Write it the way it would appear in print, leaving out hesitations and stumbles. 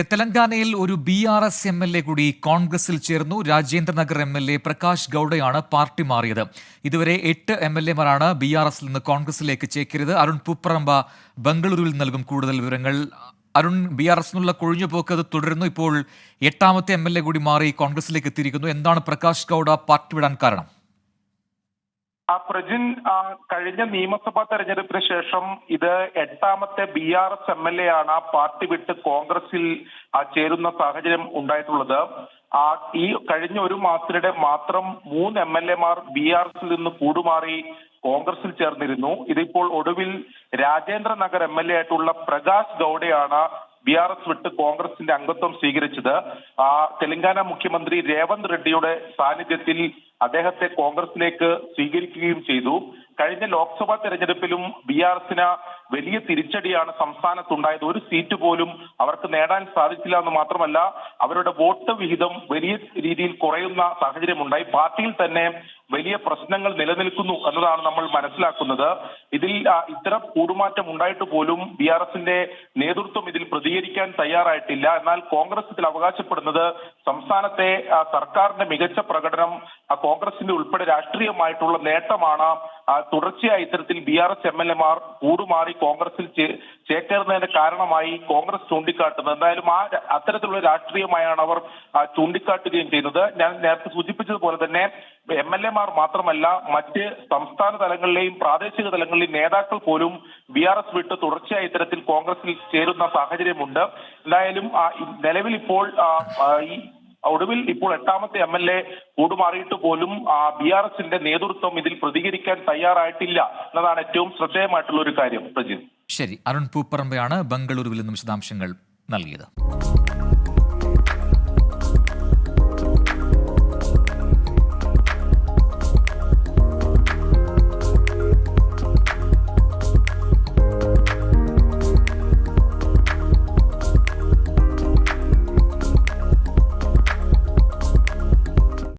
തെലങ്കാനയിൽ ഒരു BRS MLA കൂടി കോൺഗ്രസിൽ ചേർന്നു. രാജേന്ദ്രനഗർ MLA പ്രകാശ് ഗൌഡയാണ് പാർട്ടി മാറിയത്. ഇതുവരെ 8 MLA മാരാണ് BRSൽ നിന്ന് കോൺഗ്രസിലേക്ക് ചേക്കേറിയത്. അരുൺ പൂപ്പറമ്പ ബംഗളൂരുവിൽ നൽകും കൂടുതൽ വിവരങ്ങൾ. അരുൺ, BRS നിന്നുള്ള കൊഴിഞ്ഞുപോക്ക് അത് തുടരുന്നു. ഇപ്പോൾ 8ാമത്തെ MLA കൂടി മാറി കോൺഗ്രസിലേക്ക് എത്തിയിരിക്കുന്നു. എന്താണ് പ്രകാശ് ഗൌഡ പാർട്ടി വിടാൻ കാരണം? പ്രജിൻ, കഴിഞ്ഞ നിയമസഭാ തെരഞ്ഞെടുപ്പിന് ശേഷം ഇത് 8ാമത്തെ BRS MLA ആണ് പാർട്ടി വിട്ട് കോൺഗ്രസിൽ ചേരുന്ന സാഹചര്യം ഉണ്ടായിട്ടുള്ളത്. ഈ കഴിഞ്ഞ ഒരു മാസത്തിനിടെ മാത്രം 3 MLA മാർ BRSൽ നിന്ന് കൂടുമാറി കോൺഗ്രസിൽ ചേർന്നിരുന്നു. ഇതിപ്പോൾ ഒടുവിൽ രാജേന്ദ്രനഗർ MLA ആയിട്ടുള്ള പ്രകാശ് ഗൌഡയാണ് BRS വിട്ട് കോൺഗ്രസിന്റെ അംഗത്വം സ്വീകരിച്ചത്. തെലങ്കാന മുഖ്യമന്ത്രി രേവന്ത് റെഡ്ഡിയുടെ സാന്നിധ്യത്തിൽ അദ്ദേഹത്തെ കോൺഗ്രസിലേക്ക് സ്വീകരിക്കുകയും ചെയ്തു. കഴിഞ്ഞ ലോക്സഭാ തെരഞ്ഞെടുപ്പിലും BRSന് വലിയ തിരിച്ചടിയാണ് സംസ്ഥാനത്തുണ്ടായത്. ഒരു സീറ്റ് പോലും അവർക്ക് നേടാൻ സാധിച്ചില്ല എന്ന് മാത്രമല്ല, അവരുടെ വോട്ട് വിഹിതം വലിയ രീതിയിൽ കുറയുന്ന സാഹചര്യമുണ്ടായി. പാർട്ടിയിൽ തന്നെ വലിയ പ്രശ്നങ്ങൾ നിലനിൽക്കുന്നു എന്നതാണ് നമ്മൾ മനസ്സിലാക്കുന്നത്. ഇതിൽ ഇത്തരം കൂടുമാറ്റം ഉണ്ടായിട്ട് പോലും BRSന്റെ നേതൃത്വം ഇതിൽ പ്രതികരിക്കാൻ തയ്യാറായിട്ടില്ല. എന്നാൽ കോൺഗ്രസ് ഇതിൽ അവകാശപ്പെടുന്നത് സംസ്ഥാനത്തെ സർക്കാരിന്റെ മികച്ച പ്രകടനം കോൺഗ്രസിന്റെ ഉൾപ്പെടെ രാഷ്ട്രീയമായിട്ടുള്ള നേട്ടമാണ്. തുടർച്ചയായി ഇത്തരത്തിൽ BRS MLA മാർ കൂടുമാറി കോൺഗ്രസിൽ ചേക്കേറുന്നതിന്റെ കാരണമായി കോൺഗ്രസ് ചൂണ്ടിക്കാട്ടുന്നത്. എന്തായാലും അത്തരത്തിലുള്ള രാഷ്ട്രീയമായാണ് അവർ ചൂണ്ടിക്കാട്ടുകയും ചെയ്യുന്നത്. ഞാൻ നേരത്തെ സൂചിപ്പിച്ചതുപോലെ തന്നെ MLA മാർ മാത്രമല്ല, മറ്റ് സംസ്ഥാന തലങ്ങളിലെയും പ്രാദേശിക തലങ്ങളിലെയും നേതാക്കൾ പോലും BRS വിട്ട് തുടർച്ചയായി ഇത്തരത്തിൽ കോൺഗ്രസിൽ ചേരുന്ന സാഹചര്യമുണ്ട്. എന്തായാലും നിലവിൽ ഇപ്പോൾ ഒടുവിൽ ഇപ്പോൾ 8ാമത്തെ MLA കൂടുമാറിയിട്ട് പോലും BRSന്റെ നേതൃത്വം ഇതിൽ പ്രതികരിക്കാൻ തയ്യാറായിട്ടില്ല എന്നതാണ് ഏറ്റവും ശ്രദ്ധേയമായിട്ടുള്ള ഒരു കാര്യം. പ്രജിത്, ശരി. അരുൺ പൂപ്പറമ്പയാണ് ബംഗളൂരുവിൽ നിന്നും വിശദാംശങ്ങൾ നൽകിയത്.